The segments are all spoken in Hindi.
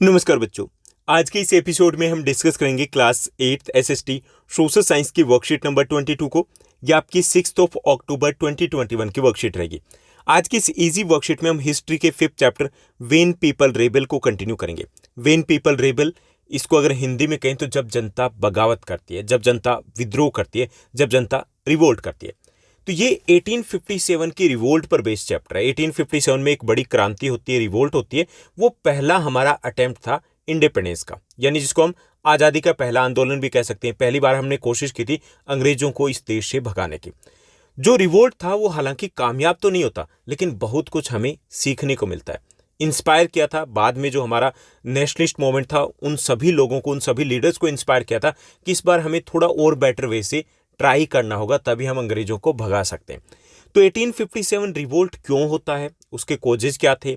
नमस्कार बच्चों। आज के इस एपिसोड में हम डिस्कस करेंगे क्लास 8 एसएसटी सोशल साइंस की वर्कशीट नंबर 22 को। ये आपकी 6 अक्टूबर 2021 की वर्कशीट रहेगी। आज की इस इजी वर्कशीट में हम हिस्ट्री के 5th chapter when people rebel को कंटिन्यू करेंगे। वेन पीपल रेबल, इसको अगर हिंदी में कहें तो जब जनता बगावत करती है, जब जनता विद्रोह करती है, जब जनता रिवोल्ट करती है। तो ये 1857 की रिवोल्ट पर बेस्ड चैप्टर है। 1857 में एक बड़ी क्रांति होती है, रिवोल्ट होती है। वो पहला हमारा अटेम्प्ट था इंडिपेंडेंस का, यानी जिसको हम आज़ादी का पहला आंदोलन भी कह सकते हैं। पहली बार हमने कोशिश की थी अंग्रेजों को इस देश से भगाने की। जो रिवोल्ट था वो हालांकि कामयाब तो नहीं होता, लेकिन बहुत कुछ हमें सीखने को मिलता है। इंस्पायर किया था बाद में जो हमारा नेशनलिस्ट मूवमेंट था, उन सभी लोगों को, उन सभी लीडर्स को इंस्पायर किया था कि इस बार हमें थोड़ा और बेटर वे से ट्राई करना होगा, तभी हम अंग्रेजों को भगा सकते हैं। तो 1857 रिवोल्ट क्यों होता है, उसके कोजेज क्या थे,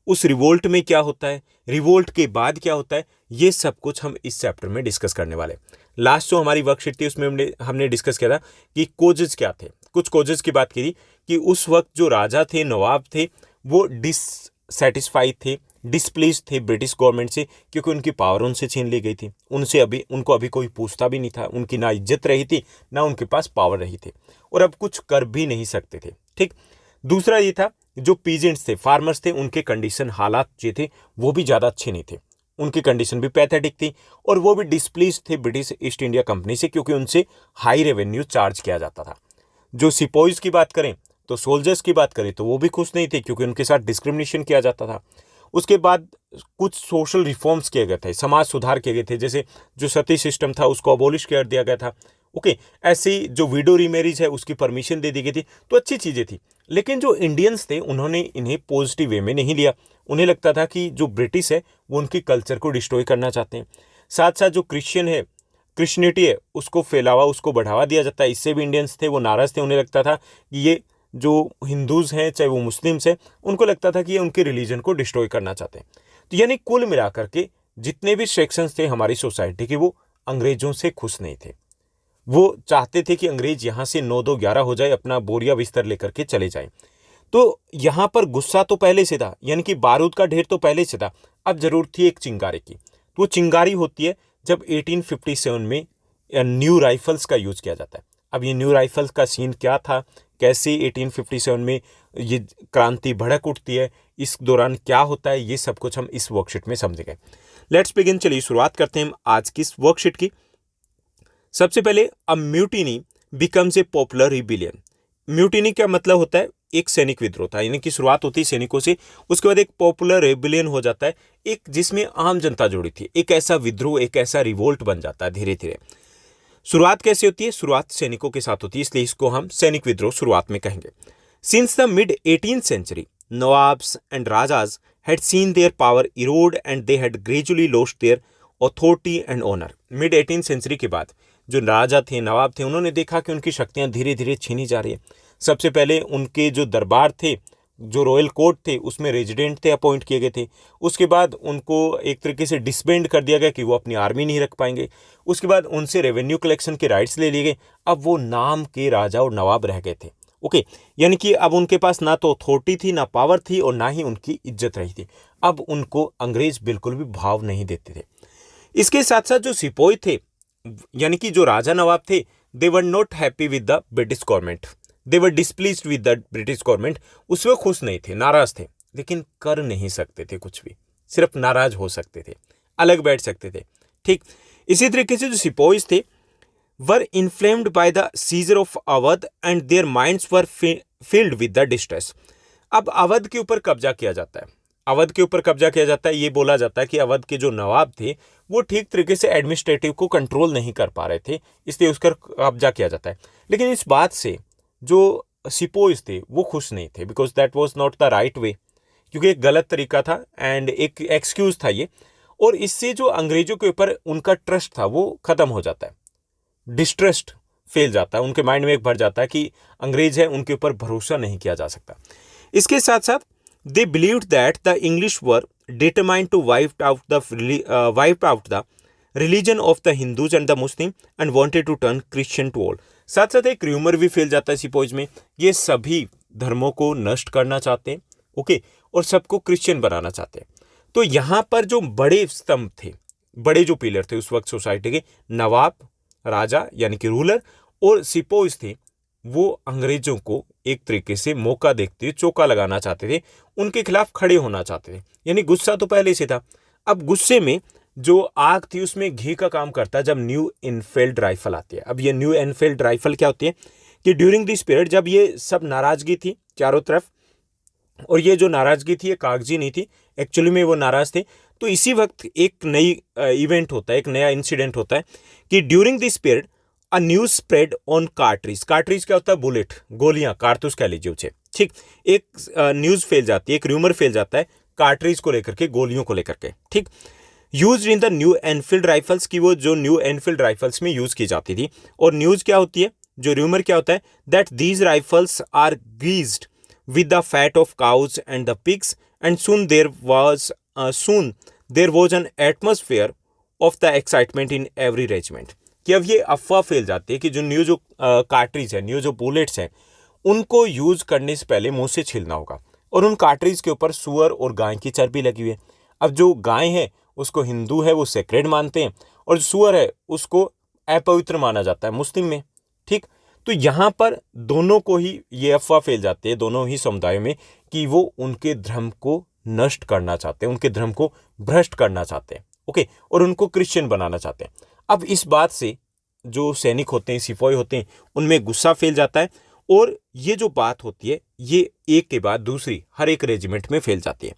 उस रिवोल्ट में क्या होता है, रिवोल्ट के बाद क्या होता है, ये सब कुछ हम इस चैप्टर में डिस्कस करने वाले हैं। लास्ट जो हमारी वर्कशीट थी उसमें हमने डिस्कस किया था कि कोजेज क्या थे। कुछ कोजेज की बात की थी कि उस वक्त जो राजा थे, नवाब थे, वो डिससेटिस्फाइड थे, डिस्प्लेस थे ब्रिटिश गवर्नमेंट से, क्योंकि उनकी पावर उनसे छीन ली गई थी। उनको अभी कोई पूछता भी नहीं था। उनकी ना इज्जत रही थी, ना उनके पास पावर रही थी, और अब कुछ कर भी नहीं सकते थे। ठीक। दूसरा ये था, जो पीजेंट्स थे, फार्मर्स थे, उनके कंडीशन, हालात जो थे वो भी ज़्यादा अच्छे नहीं थे। उनकी कंडीशन भी पैथेटिक थी, और वो भी डिस्प्लीज थे ब्रिटिश ईस्ट इंडिया कंपनी से, क्योंकि उनसे हाई रेवेन्यू चार्ज किया जाता था। जो सिपॉइज की बात करें, तो सोल्जर्स की बात करें, तो वो भी खुश नहीं थे, क्योंकि उनके साथ डिस्क्रिमिनेशन किया जाता था। उसके बाद कुछ सोशल रिफॉर्म्स किए गए थे, समाज सुधार किए गए थे, जैसे जो सती सिस्टम था उसको अबॉलिश कर दिया गया था। ओके, ऐसे ही जो विडो रीमैरिज है उसकी परमिशन दे दी गई थी। तो अच्छी चीज़ें थी, लेकिन जो इंडियंस थे उन्होंने इन्हें पॉजिटिव वे में नहीं लिया। उन्हें लगता था कि जो ब्रिटिश है वो उनकी कल्चर को डिस्ट्रॉय करना चाहते हैं। साथ साथ जो क्रिश्चियन है, क्रिश्चियनिटी है, उसको फैलावा, उसको बढ़ावा दिया जाता है। इससे भी इंडियंस थे वो नाराज़ थे। उन्हें लगता था कि ये जो हिंदूज़ हैं, चाहे वो मुस्लिम्स हैं, उनको लगता था कि ये उनके रिलीजन को डिस्ट्रॉय करना चाहते हैं। तो यानी कुल मिलाकर के जितने भी सेक्शंस थे हमारी सोसाइटी के, वो अंग्रेजों से खुश नहीं थे। वो चाहते थे कि अंग्रेज यहाँ से 9-2-11 हो जाए, अपना बोरिया बिस्तर लेकर के चले जाएं। तो यहाँ पर गुस्सा तो पहले से था, यानी कि बारूद का ढेर तो पहले से था। अब जरूरत थी एक चिंगारी की। तो वो चिंगारी होती है जब 1857 में न्यू राइफल्स का यूज़ किया जाता है। अब ये न्यू राइफल्स का सीन क्या था, कैसे 1857 में ये क्रांति भड़क उठती है, इस दौरान क्या होता है, ये सब कुछ हम इस वर्कशीट में समझेंगे। Let's begin. चलिए शुरुआत करते हैं हम आज की इस वर्कशीट की। सबसे पहले, a mutiny becomes a popular rebellion. Mutiny का मतलब होता है एक सैनिक विद्रोह था, यानी कि शुरुआत होती है सैनिकों से, उसके बाद एक पॉपुलर रेबिलियन हो जाता है, एक जिसमें आम जनता जुड़ी थी। एक ऐसा विद्रोह, एक ऐसा रिवोल्ट बन जाता है धीरे धीरे। शुरुआत कैसे होती है? शुरुआत सैनिकों के साथ होती है, इसलिए इसको हम सैनिक विद्रोह शुरुआत में कहेंगे। Since the mid 18th century, nawabs and rajas had seen their power erode and they had gradually lost their authority and honor. Mid 18th century के बाद जो राजा थे, नवाब थे, उन्होंने देखा कि उनकी शक्तियां धीरे धीरे छीनी जा रही है। सबसे पहले उनके जो दरबार थे, जो रॉयल कोर्ट थे, उसमें रेजिडेंट थे, अपॉइंट किए गए थे। उसके बाद उनको एक तरीके से डिसबैंड कर दिया गया कि वो अपनी आर्मी नहीं रख पाएंगे। उसके बाद उनसे रेवेन्यू कलेक्शन के राइट्स ले लिए गए। अब वो नाम के राजा और नवाब रह गए थे। ओके, यानी कि अब उनके पास ना तो अथॉरिटी थी, ना पावर थी, और ना ही उनकी इज्जत रही थी। अब उनको अंग्रेज बिल्कुल भी भाव नहीं देते थे। इसके साथ साथ जो सिपोही थे, यानी कि जो राजा नवाब थे, they were not happy with the British government, they were displeased with the British government. उसमें खुश नहीं थे, नाराज थे, लेकिन कर नहीं सकते थे कुछ भी, सिर्फ नाराज हो सकते थे, अलग बैठ सकते थे। ठीक इसी तरीके से जो सिपोइस थे were inflamed by the seizure of Awadh and their minds were filled with the distress. अब अवध के ऊपर कब्जा किया जाता है। अवध के ऊपर कब्जा किया जाता है, ये बोला जाता है कि अवध के जो नवाब थे वो ठीक तरीके से एडमिनिस्ट्रेटिव को कंट्रोल नहीं कर पा रहे थे, इसलिए उसका कब्जा किया जाता है। लेकिन इस बात से जो सिपोइस थे वो खुश नहीं थे, because that was not the right way, क्योंकि एक गलत तरीका था एंड एक एक्सक्यूज था ये। और इससे जो अंग्रेजों के ऊपर उनका ट्रस्ट था वो खत्म हो जाता है, डिस्ट्रस्ट फैल जाता है, उनके माइंड में एक भर जाता है कि अंग्रेज है, उनके ऊपर भरोसा नहीं किया जा सकता। इसके साथ साथ they believed that the English were determined to wipe out the religion of the Hindus and the Muslim and wanted to turn Christian to all. साथ साथ एक र्यूमर भी फैल जाता है सिपोज में, ये सभी धर्मों को नष्ट करना चाहते हैं, ओके, और सबको क्रिश्चियन बनाना चाहते हैं। तो यहाँ पर जो बड़े स्तंभ थे, बड़े जो पिलर थे उस वक्त सोसाइटी के, नवाब, राजा यानी कि रूलर, और सिपोइस थे, वो अंग्रेजों को एक तरीके से मौका देखते हुए चौका लगाना चाहते थे, उनके खिलाफ खड़े होना चाहते थे। यानी गुस्सा तो पहले से था, अब गुस्से में जो आग थी उसमें घी का काम करता है जब न्यू इनफील्ड राइफल आती है। अब ये न्यू इनफील्ड राइफल क्या होती है कि ड्यूरिंग दिस पीरियड जब ये सब नाराजगी थी चारों तरफ, और ये जो नाराजगी थी ये कागजी नहीं थी, एक्चुअली में वो नाराज थे, तो इसी वक्त एक नई इवेंट होता है, एक नया इंसिडेंट होता है कि during this period a news spread on cartridge. Cartridge क्या होता है? बुलेट, गोलियां, कारतूस कह लीजिए उसे, ठीक। एक न्यूज फैल जाती है, एक र्यूमर फैल जाता है कार्ट्रिज को लेकर के, गोलियों को लेकर के, ठीक। Use in the new Enfield rifles, की वो जो न्यू एनफील्ड राइफल्स में यूज की जाती थी। और न्यूज क्या होती है, जो र्यूमर क्या होता है, that these rifles are greased with the fat of cows and the pigs, and soon there was an atmosphere of the excitement in every regiment। कि अब ये अफवाह फैल जाती है कि जो न्यू जो कार्ट्रिज है, न्यू जो बुलेट्स हैं, उनको यूज करने से पहले मुंह से छीलना होगा, और उन कार्ट्रिज के ऊपर सुअर और गाय की चर्बी लगी हुई है। अब जो गाय है उसको हिंदू है वो सेक्रेड मानते हैं, और जो सुअर है उसको अपवित्र माना जाता है मुस्लिम में, ठीक। तो यहाँ पर दोनों को ही ये अफवाह फैल जाती है, दोनों ही समुदायों में, कि वो उनके धर्म को नष्ट करना चाहते हैं, उनके धर्म को भ्रष्ट करना चाहते हैं, ओके, और उनको क्रिश्चियन बनाना चाहते हैं। अब इस बात से जो सैनिक होते हैं, सिपाही होते हैं, उनमें गुस्सा फैल जाता है, और ये जो बात होती है ये एक के बाद दूसरी हर एक रेजिमेंट में फैल जाती है।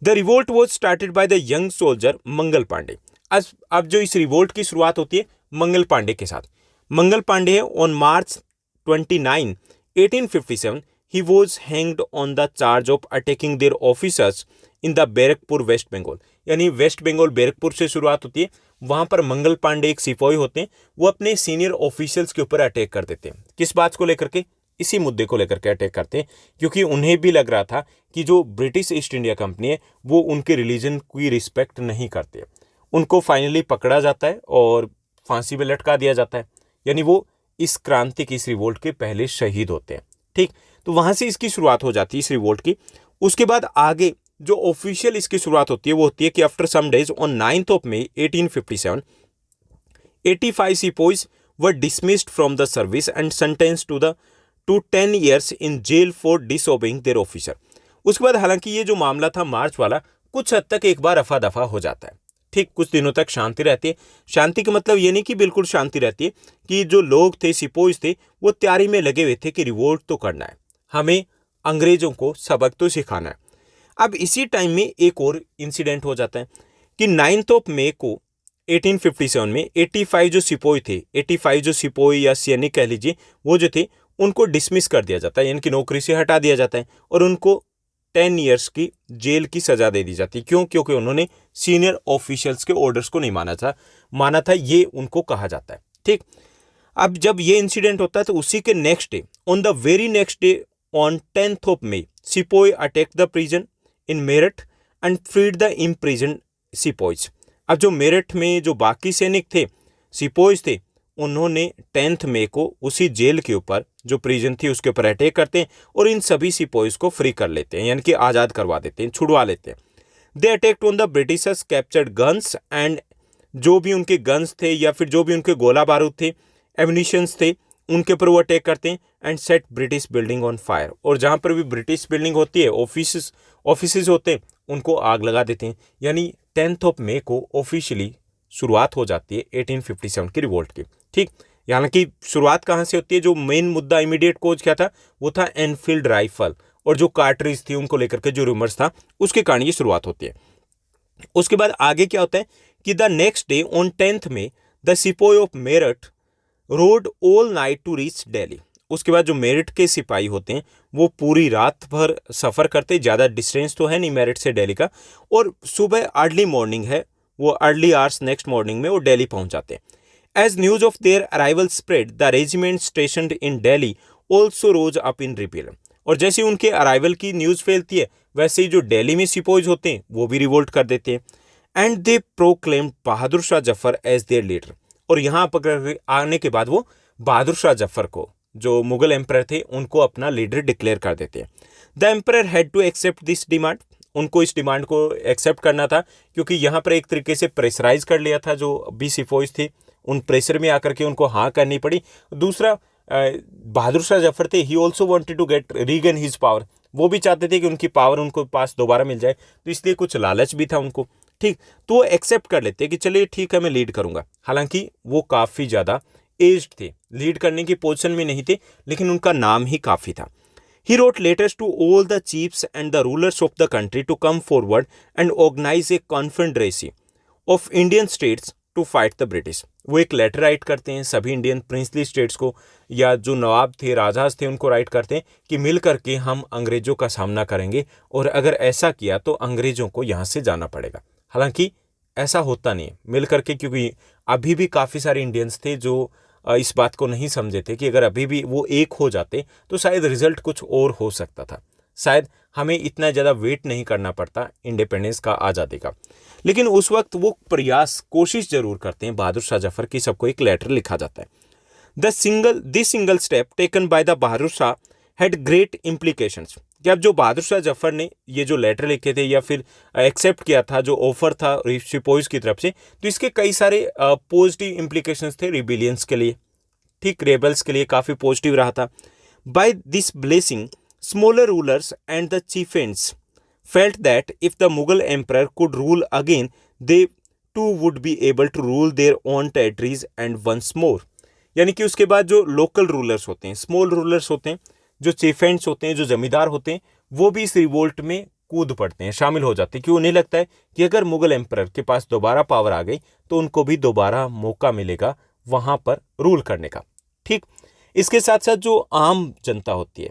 The revolt was started by the young soldier Mangal Pandey. अब जो इस रिवोल्ट की शुरुआत होती है मंगल पांडे के साथ। मंगल पांडे है on March 29, 1857 he was hanged on the charge of attacking their officers in the Barrackpore West Bengal. यानी वेस्ट बंगाल बैरकपुर से शुरुआत होती है, वहां पर मंगल पांडे एक सिपाही होते हैं, वो अपने सीनियर ऑफिशियल्स के ऊपर अटैक कर देते हैं। किस बात को लेकर के? इसी मुद्दे को लेकर के अटैक करते हैं, क्योंकि उन्हें भी लग रहा था कि जो ब्रिटिश ईस्ट इंडिया कंपनी है वो उनके रिलीजन की रिस्पेक्ट नहीं करते। उनको फाइनली पकड़ा जाता है और फांसी पे लटका दिया जाता है, यानी वो इस क्रांति की, इस रिवोल्ट के पहले शहीद होते हैं, ठीक। तो वहां से इसकी शुरुआत हो जाती है इस रिवोल्ट की। उसके बाद आगे जो ऑफिशियल इसकी शुरुआत होती है वो होती है कि after some days on 9th of May 1857 85 sepoys were dismissed from the service and sentenced to 10 years in jail for disobeying their officer. उसके बाद हालांकि ये जो मामला था मार्च वाला, कुछ हद तक एक बार रफा दफा हो जाता है, ठीक। कुछ दिनों तक शांति रहती है। शांति का मतलब ये नहीं कि बिल्कुल शांति रहती है, कि जो लोग थे, सिपोइज थे, वो तैयारी में लगे हुए थे कि रिवोल्ट तो करना है, हमें अंग्रेजों को सबक तो सिखाना है। अब इसी टाइम में एक और इंसिडेंट हो जाता है कि 9th of May को 1857 में 85 जो सिपोई थे, 85 जो सिपोई या सैनिक कह लीजिए, वो जो थे उनको डिसमिस कर दिया जाता है, यानी कि नौकरी से हटा दिया जाता है, और उनको 10 years की जेल की सजा दे दी जाती है। क्यों? क्योंकि उन्होंने सीनियर ऑफिशियल्स के ऑर्डर्स को नहीं माना था, ये उनको कहा जाता है, ठीक। अब जब ये इंसिडेंट होता है तो उसी के next day, on the very next day, on 10th of May, sepoy attack the prison in Meerut and freed the imprison sepoys. अब जो मेरठ में जो बाकी सैनिक थे, सिपोइज थे, उन्होंने 10th May को उसी जेल के ऊपर, जो प्रिजन थी उसके ऊपर अटैक करते हैं और इन सभी सिपोइज को फ्री कर लेते हैं, यानी कि आज़ाद करवा देते हैं, छुड़वा लेते हैं। They attacked on the Britishers captured guns and, जो भी उनके गन्स थे या फिर जो भी उनके गोला बारूद थे, एम्युनिशंस थे, उनके ऊपर वो अटैक करते हैं and set British building on fire. और जहाँ पर भी ब्रिटिश बिल्डिंग होती है, ऑफिस होते हैं, उनको आग लगा देते हैं। यानी 10th of May को ऑफिशियली शुरुआत हो जाती है 1857 की रिवोल्ट की, ठीक। हालांकि शुरुआत कहाँ से होती है? जो मेन मुद्दा इमीडिएट कोज क्या था, वो था एनफील्ड राइफल और जो कार्ट्रिज थी उनको लेकर के जो रूमर्स था, उसके कारण ये शुरुआत होती है। उसके बाद आगे क्या होता है कि the next day on 10th May the sepoy of Meerut rode all night to reach Delhi. उसके बाद जो मेरठ के सिपाही होते हैं वो पूरी रात भर सफ़र करते, ज़्यादा डिस्टेंस तो है नहीं मेरठ से दिल्ली का, और सुबह अर्ली मॉर्निंग है, वो अर्ली आवर्स नेक्स्ट मॉर्निंग में वो दिल्ली पहुंच जाते हैं। As news of their arrival spread the regiment stationed in Delhi also rose up in rebel. और जैसे उनके अराइवल की न्यूज़ फैलती है, वैसे ही जो दिल्ली में सिपोइज होते हैं वो भी रिवोल्ट कर देते हैं। And they proclaimed Bahadur Shah Zafar as their leader. और यहाँ पर आने के बाद वो बहादुर शाह जफर को, जो मुगल एम्परर थे, उनको अपना लीडर डिक्लेयर कर देते हैं। The emperor had to accept this demand. उनको इस डिमांड को एक्सेप्ट करना था, क्योंकि यहाँ पर एक तरीके से प्रेशराइज कर लिया था जो भी सिपोइस थे, उन प्रेशर में आकर के उनको हाँ करनी पड़ी। दूसरा, बहादुर शाह जफर थे, he also wanted to get regain his power, वो भी चाहते थे कि उनकी पावर उनको पास दोबारा मिल जाए, तो इसलिए कुछ लालच भी था उनको। ठीक, तो वो एक्सेप्ट कर लेते कि चलिए ठीक है मैं लीड करूंगा। हालांकि वो काफ़ी ज़्यादा एज्ड थे, लीड करने की पोजीशन में नहीं थे, लेकिन उनका नाम ही काफ़ी था। He wrote letters to all the chiefs and the rulers of the country to come forward and organize a confederacy of Indian states to fight the British। वो एक लेटर राइट करते हैं सभी इंडियन प्रिंसली स्टेट्स को, या जो नवाब थे, राजाज थे, उनको राइट करते हैं कि मिल करके हम अंग्रेजों का सामना करेंगे, और अगर ऐसा किया तो अंग्रेजों को यहाँ से जाना पड़ेगा। हालांकि ऐसा होता नहीं है मिल करके, क्योंकि अभी भी काफ़ी सारे इंडियंस थे जो इस बात को नहीं समझे थे कि अगर अभी भी वो एक हो जाते तो शायद रिजल्ट कुछ और हो सकता था, शायद हमें इतना ज़्यादा वेट नहीं करना पड़ता इंडिपेंडेंस का, आज़ादी का। लेकिन उस वक्त वो प्रयास, कोशिश जरूर करते हैं बहादुर शाह जफर की, सबको एक लेटर लिखा जाता है। This single step taken by the Bahadur Shah had great implications, कि अब जो बहादुर शाह जफर ने ये जो लेटर लिखे थे या फिर एक्सेप्ट किया था जो ऑफर था सिपोइस की तरफ से, तो इसके कई सारे पॉजिटिव इम्प्लीकेशंस थे रिबिलियंस के लिए, ठीक, रेबल्स के लिए काफ़ी पॉजिटिव रहा था। By this blessing smaller rulers and the chieftains felt that if the Mughal emperor could rule again they too would be able to rule their own territories and once more. यानी कि उसके बाद जो लोकल रूलर्स होते हैं, स्मॉल रूलर्स होते हैं, जो चीफेंट्स होते हैं, जो जमींदार होते हैं, वो भी इस रिवोल्ट में कूद पड़ते हैं, शामिल हो जाते हैं, क्योंकि उन्हें लगता है कि अगर मुगल एम्परर के पास दोबारा पावर आ गई तो उनको भी दोबारा मौका मिलेगा वहाँ पर रूल करने का। ठीक, इसके साथ साथ जो आम जनता होती है,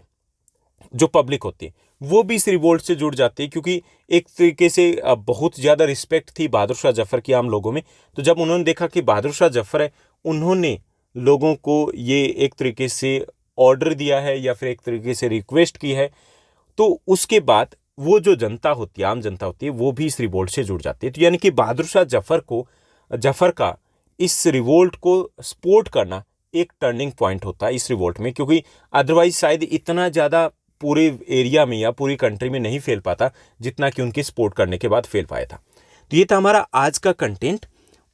जो पब्लिक होती है, वो भी इस रिवोल्ट से जुड़ जाती है, क्योंकि एक तरीके से बहुत ज़्यादा रिस्पेक्ट थी बहादुर शाह जफर की आम लोगों में। तो जब उन्होंने देखा कि बहादुर शाह जफर है, उन्होंने लोगों को ये एक तरीके से ऑर्डर दिया है या फिर एक तरीके से रिक्वेस्ट की है, तो उसके बाद वो जो जनता होती है, आम जनता होती है, वो भी इस रिवोल्ट से जुड़ जाती है। तो यानी कि बहादुर शाह जफर का इस रिवोल्ट को सपोर्ट करना एक टर्निंग पॉइंट होता है इस रिवोल्ट में, क्योंकि अदरवाइज शायद इतना ज़्यादा पूरे एरिया में या पूरी कंट्री में नहीं फैल पाता जितना कि उनकी सपोर्ट करने के बाद फैल पाया था। तो ये था हमारा आज का कंटेंट।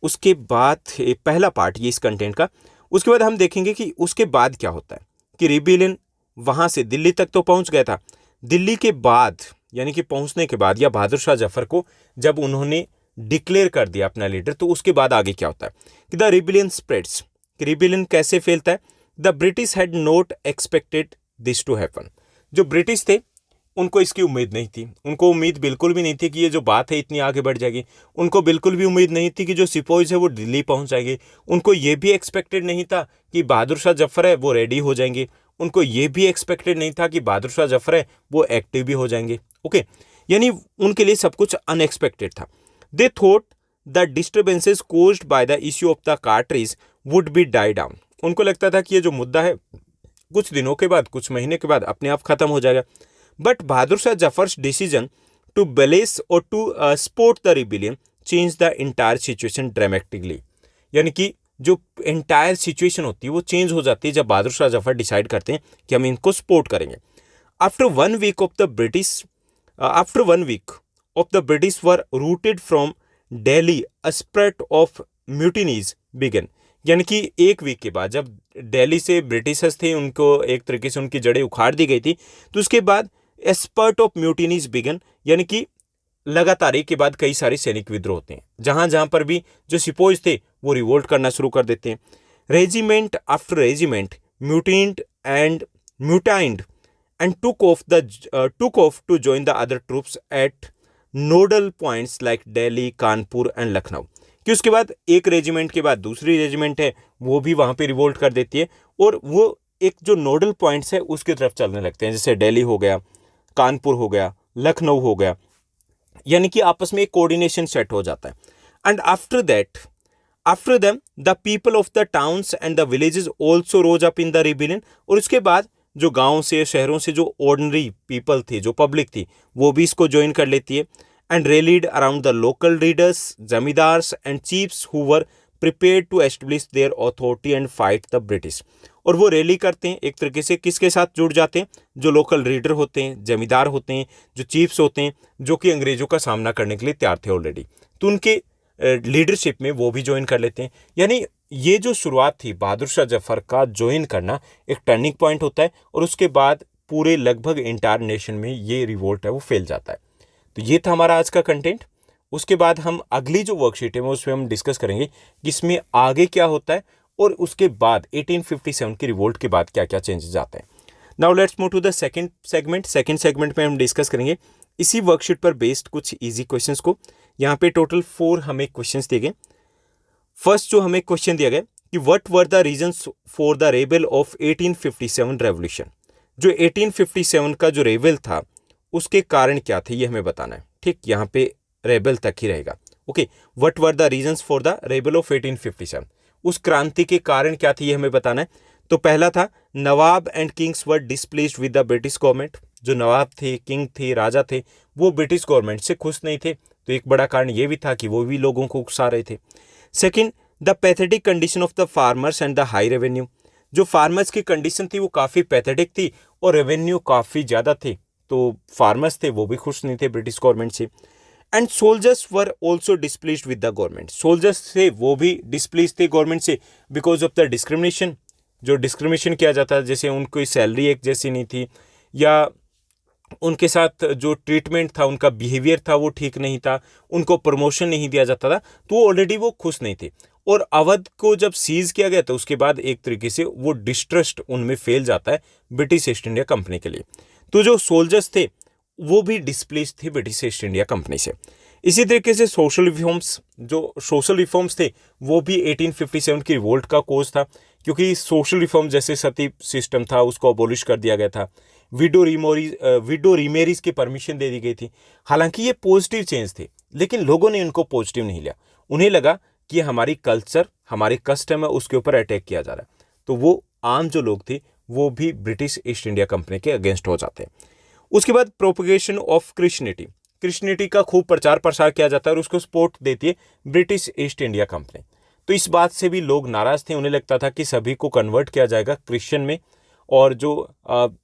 उसके बाद पहला पार्ट ये इस कंटेंट का। उसके बाद हम देखेंगे कि उसके बाद क्या होता है, कि रिबेलियन वहाँ से दिल्ली तक तो पहुँच गया था, दिल्ली के बाद यानी कि पहुँचने के बाद या बहादुर शाह जफर को जब उन्होंने डिक्लेयर कर दिया अपना लीडर, तो उसके बाद आगे क्या होता है कि द रिबेलियन स्प्रेड्स, कि रिबेलियन कैसे फैलता है। The British had not expected this to happen, जो ब्रिटिश थे उनको इसकी उम्मीद नहीं थी, उनको उम्मीद बिल्कुल भी नहीं थी कि ये जो बात है इतनी आगे बढ़ जाएगी, उनको बिल्कुल भी उम्मीद नहीं थी कि जो सिपोइज है वो दिल्ली पहुंच जाएंगे, उनको ये भी एक्सपेक्टेड नहीं था कि बहादुर शाह जफर है वो रेडी हो जाएंगे, उनको ये भी एक्सपेक्टेड नहीं था कि बहादुर शाह जफर है वो एक्टिव भी हो जाएंगे। ओके, यानी उनके लिए सब कुछ अनएक्सपेक्टेड था। They thought the disturbances caused by the issue of the cartridge would be die down, उनको लगता था कि ये जो मुद्दा है कुछ दिनों के बाद, कुछ महीने के बाद अपने आप खत्म हो जाएगा। But Bahadur Shah Zafar's decision to balance और to support the rebellion change the entire situation dramatically, यानी कि जो इंटायर सिचुएशन होती है वो चेंज हो जाती है जब बहादुर शाह जफर डिसाइड करते हैं कि हम इनको सपोर्ट करेंगे। After one week of the British were routed from Delhi a spread of mutinies began, यानी कि एक वीक के बाद जब दिल्ली से ब्रिटिशर्स थे उनको एक तरीके से उनकी जड़ें उखाड़ दी गई थी, तो उसके बाद ए स्पर्ट ऑफ म्यूटिनीज बिगन, यानी कि लगातार एक के बाद कई सारे सैनिक विद्रोह होते हैं, जहां जहां पर भी जो सिपोइज थे वो रिवोल्ट करना शुरू कर देते हैं। Regiment after regiment mutinied and took off to join the other troops at nodal points like Delhi, Kanpur and Lucknow, कि उसके बाद एक रेजिमेंट के बाद दूसरी रेजिमेंट है वो भी वहाँ पे रिवोल्ट कर देती है, और वो एक जो नोडल पॉइंट्स है उसकी तरफ चलने लगते हैं, जैसे दिल्ली हो गया, कानपुर हो गया, लखनऊ हो गया, यानी कि आपस में एक कोऑर्डिनेशन सेट हो जाता है। And after them the people of the towns and the villages also rose up in the rebellion, और उसके बाद जो गाँव से शहरों से जो ऑर्डिनरी पीपल थी, जो पब्लिक थी, वो भी इसको ज्वाइन कर लेती है। And rallied around the local leaders, zamindars and chiefs who were prepared to establish their authority and fight the British. और वो रैली करते हैं एक तरीके से, किसके साथ जुड़ जाते हैं, जो लोकल रीडर होते हैं, जमींदार होते हैं, जो चीफ्स होते हैं, जो कि अंग्रेजों का सामना करने के लिए तैयार थे ऑलरेडी, तो उनके लीडरशिप में वो भी ज्वाइन कर लेते हैं। यानी ये जो शुरुआत थी बहादुर शाह जफर का ज्वाइन करना एक टर्निंग पॉइंट होता है, और उसके बाद पूरे लगभग इंटायर नेशन में ये रिवोल्ट है वो फैल जाता है। तो ये था हमारा आज का कंटेंट। उसके बाद हम अगली जो वर्कशीट है उसमें हम डिस्कस करेंगे कि इसमें आगे क्या होता है, और उसके बाद 1857 की रिवोल्ट के बाद क्या क्या चेंजेस आते हैं। Now let's move to the second segment. Second segment में हम डिस्कस करेंगे इसी वर्कशीट पर बेस्ड कुछ इजी क्वेश्चंस को। यहाँ पे टोटल 4 हमें क्वेश्चंस दिए गए। फर्स्ट जो हमें क्वेश्चन दिया गया कि what were the reasons for the rebel of 1857 revolution. जो 1857 का जो रेबेल था उसके कारण क्या थे ये हमें बताना है। ठीक, यहाँ पे रेबेल तक ही रहेगा। Okay, what were the reasons for the rebel of 1857, उस क्रांति के कारण क्या थे ये हमें बताना है। तो पहला था nawab and kings were displaced with the British government. जो नवाब थे, किंग थे, राजा थे, वो ब्रिटिश गवर्नमेंट से खुश नहीं थे, तो एक बड़ा कारण ये भी था कि वो भी लोगों को उकसा रहे थे। Second, the pathetic condition of the farmers and the high revenue. जो फार्मर्स की कंडीशन थी वो काफ़ी पैथेटिक थी और रेवेन्यू काफ़ी ज़्यादा थे, तो फार्मर्स थे वो भी खुश नहीं थे ब्रिटिश गवर्नमेंट से। And soldiers were also displaced with the government. Soldiers थे वो भी डिस्प्लेस्ड थे गवर्नमेंट से बिकॉज ऑफ द डिस्क्रिमिनेशन। जो डिस्क्रिमिनेशन किया जाता है, जैसे उनकी सैलरी एक जैसी नहीं थी, या उनके साथ जो ट्रीटमेंट था, उनका बिहेवियर था वो ठीक नहीं था, उनको प्रमोशन नहीं दिया जाता था, तो ऑलरेडी वो खुश नहीं थे। और अवध को जब सीज किया गया तो उसके बाद एक तरीके से वो डिस्ट्रस्ट उनमें फैल जाता है ब्रिटिश ईस्ट इंडिया कंपनी के लिए। तो जो सोल्जर्स थे वो भी डिस्प्लेस थे ब्रिटिश ईस्ट इंडिया कंपनी से। इसी तरीके से सोशल रिफॉर्म्स, जो सोशल रिफॉर्म्स थे वो भी 1857 की रिवोल्ट का कोज था, क्योंकि सोशल रिफॉर्म जैसे सती सिस्टम था उसको अबॉलिश कर दिया गया था, विडो रीमेरीज की परमिशन दे दी गई थी। हालांकि ये पॉजिटिव चेंज थे, लेकिन लोगों ने इनको पॉजिटिव नहीं लिया। उन्हें लगा कि हमारी कल्चर, हमारी कस्टम है, उसके ऊपर अटैक किया जा रहा है, तो वो आम जो लोग थे वो भी ब्रिटिश ईस्ट इंडिया कंपनी के अगेंस्ट हो जाते हैं। उसके बाद प्रोपगेशन ऑफ क्रिश्चियनिटी का खूब प्रचार प्रसार किया जाता है और उसको सपोर्ट देती है ब्रिटिश ईस्ट इंडिया कंपनी। तो इस बात से भी लोग नाराज थे, उन्हें लगता था कि सभी को कन्वर्ट किया जाएगा क्रिश्चियन में, और जो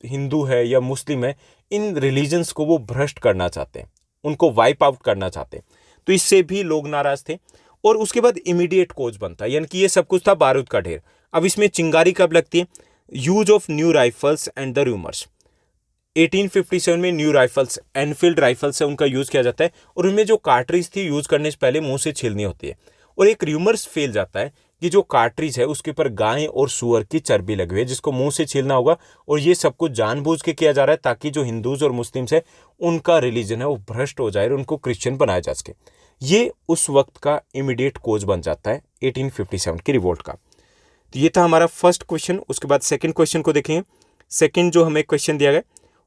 हिंदू है या मुस्लिम है, इन रिलीजन्स को वो भ्रष्ट करना चाहते हैं, उनको वाइप आउट करना चाहते हैं। तो इससे भी लोग नाराज थे। और उसके बाद इमीडिएट कोज बनता है, यानी कि ये सब कुछ था बारूद का ढेर। अब इसमें चिंगारी कब लगती है? Use of new rifles and the rumours. 1857 में न्यू राइफल्स, एनफील्ड राइफल्स है, उनका यूज किया जाता है, और उनमें जो कार्ट्रिज थी यूज करने से पहले मुंह से छीलनी होती है। और एक रूमर्स फैल जाता है कि जो कार्ट्रिज है उसके ऊपर गाय और सुअर की चर्बी लगी हुई है जिसको मुंह से छीलना होगा, और ये सब कुछ जानबूझ के किया जा रहा है ताकि जो हिंदूज और मुस्लिम्स है उनका रिलीजन है वो भ्रष्ट हो जाए और उनको क्रिश्चियन बनाया जा सके। ये उस वक्त का इमीडिएट कोज बन जाता है 1857 की रिवोल्ट का। तो ये था हमारा फर्स्ट क्वेश्चन। उसके बाद सेकंड क्वेश्चन को देखेंगे। सेकंड जो हमें क्वेश्चन दिया गया,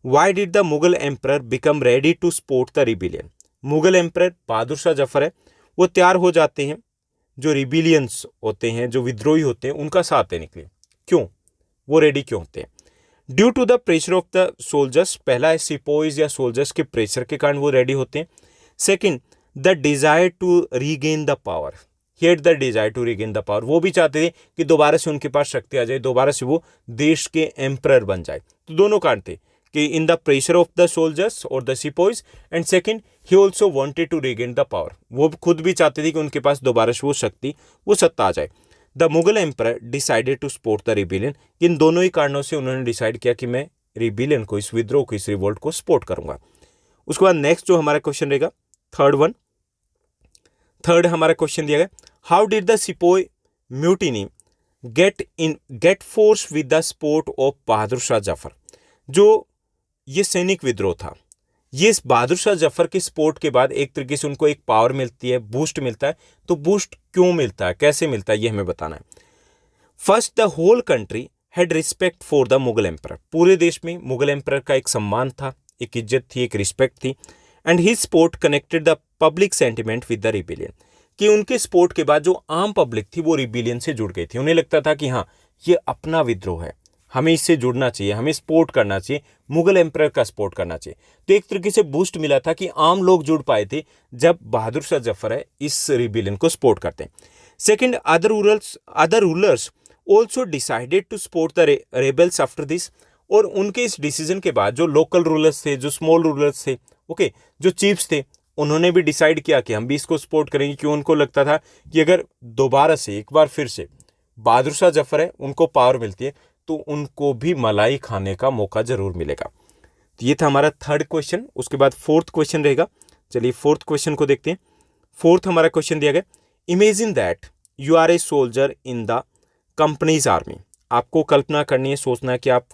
why did the Mughal emperor become ready to support the rebellion. Mughal emperor Bahadur Shah Zafar है, वो तैयार हो जाते हैं जो रिबिलियंस होते हैं, जो विद्रोही होते हैं, उनका साथ देने के लिए। क्यों वो रेडी क्यों होते हैं? Due to the pressure of the soldiers. पहला है सिपोइज या सोल्जर्स के प्रेशर के कारण वो रेडी होते हैं। Second, the desire to regain the power. Here the desire to regain the power, वो भी चाहते थे कि दोबारा से उनके पास शक्ति आ जाए, दोबारा से वो देश के एम्परर बन जाए। तो दोनों कारण थे कि in the pressure of the soldiers और the sepoys, and second he also wanted to regain the power. वो खुद भी चाहते थे कि उनके पास दोबारा से वो शक्ति, वो सत्ता आ जाए। The Mughal emperor decided to support the rebellion. इन दोनों ही कारणों से उन्होंने डिसाइड किया कि मैं रिबिलियन को, इस विद्रोह को, इस रिवोल्ट को सपोर्ट करूंगा। उसके बाद नेक्स्ट जो हमारा क्वेश्चन रहेगा, थर्ड हमारा क्वेश्चन दिया गया, how did the sepoy mutiny get force with the support of Bahadur Shah Zafar. जो ये सैनिक विद्रोह था, ये बहादुर शाह जफर के सपोर्ट के बाद एक तरीके से उनको एक पावर मिलती है, बूस्ट मिलता है। तो बूस्ट क्यों मिलता है, कैसे मिलता है, ये हमें बताना है। First, the whole country had respect for the Mughal emperor. पूरे देश में मुगल एम्परर का एक सम्मान था, एक इज्जत थी, एक रिस्पेक्ट थी। And his support connected the public sentiment with the rebellion. कि उनके सपोर्ट के बाद जो आम पब्लिक थी वो रिबिलियन से जुड़ गई थी। उन्हें लगता था कि हाँ, ये अपना विद्रोह है, हमें इससे जुड़ना चाहिए, हमें सपोर्ट करना चाहिए, मुगल एम्परर का सपोर्ट करना चाहिए। तो एक तरीके से बूस्ट मिला था कि आम लोग जुड़ पाए थे जब बहादुर शाह जफर है इस रिबिलियन को सपोर्ट करते हैं। Second, other rulers also decided to support the rebels after this. और उनके इस डिसीजन के बाद जो लोकल रूलर्स थे, जो स्मॉल रूलर्स थे, ओके, जो चीफ्स थे, उन्होंने भी डिसाइड किया कि हम भी इसको सपोर्ट करेंगे, क्यों उनको लगता था कि अगर दोबारा से एक बार फिर से बहादुर शाह जफर है उनको पावर मिलती है तो उनको भी मलाई खाने का मौका जरूर मिलेगा। तो ये था हमारा थर्ड क्वेश्चन। उसके बाद फोर्थ क्वेश्चन रहेगा। चलिए फोर्थ क्वेश्चन को देखते हैं। फोर्थ हमारा क्वेश्चन दिया गया, imagine that you are a soldier in the company's army. आपको कल्पना करनी है, सोचना है कि आप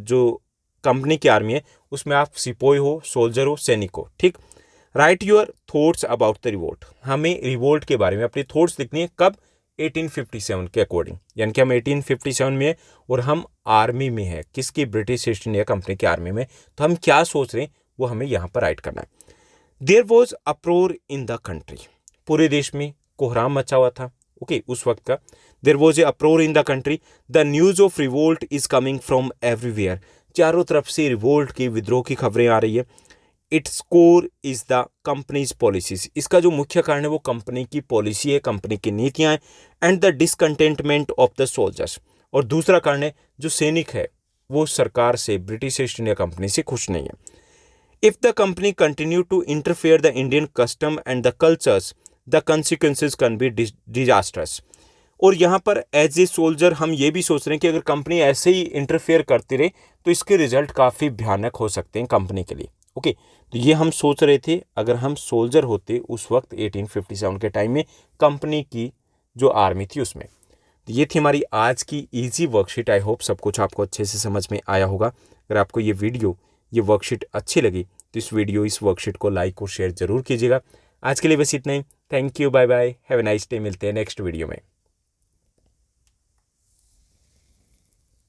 जो कंपनी की आर्मी है उसमें आप सिपाही हो, सोल्जर हो, सैनिक हो, ठीक। Right your thoughts about the revolt. हमें रिवोल्ट के बारे में अपनी थॉट्स लिखनी है। कब? 1857 के अकॉर्डिंग, यानी कि हम 1857 में है और हम आर्मी में है, किसकी? ब्रिटिश ईस्ट इंडिया कंपनी की आर्मी में। तो हम क्या सोच रहे हैं वो हमें यहाँ पर राइट करना है। There was uproar in the country. पूरे देश में कोहराम मचा हुआ था, ओके, उस वक्त का। There was a uproar in the country, the news of revolt is coming from everywhere. चारों तरफ से रिवोल्ट की, विद्रोह की खबरें आ रही है। Its core is the companies policies. इसका जो मुख्य कारण है वो कंपनी की पॉलिसी है, कंपनी की नीतियां हैं। And the discontentment of the soldiers. और दूसरा कारण है जो सैनिक है वो सरकार से, ब्रिटिश ईस्ट इंडिया कंपनी से खुश नहीं है। If the company continue to interfere the Indian custom and the cultures, the consequences can be disasters. और यहाँ पर एज ए सोल्जर हम ये भी सोच रहे हैं कि अगर कंपनी ऐसे ही इंटरफेयर करती रहे तो इसके रिजल्ट काफ़ी भयानक हो सकते हैं कंपनी के लिए, ओके। तो ये हम सोच रहे थे अगर हम सोल्जर होते उस वक्त 1857 के टाइम में कंपनी की जो आर्मी थी उसमें। तो ये थी हमारी आज की इजी वर्कशीट। आई होप सब कुछ आपको अच्छे से समझ में आया होगा। अगर आपको ये वीडियो, ये वर्कशीट अच्छी लगी तो इस वर्कशीट को लाइक और शेयर जरूर कीजिएगा। आज के लिए बस इतना ही। Thank you, bye bye, have a nice day. मिलते हैं नेक्स्ट वीडियो में।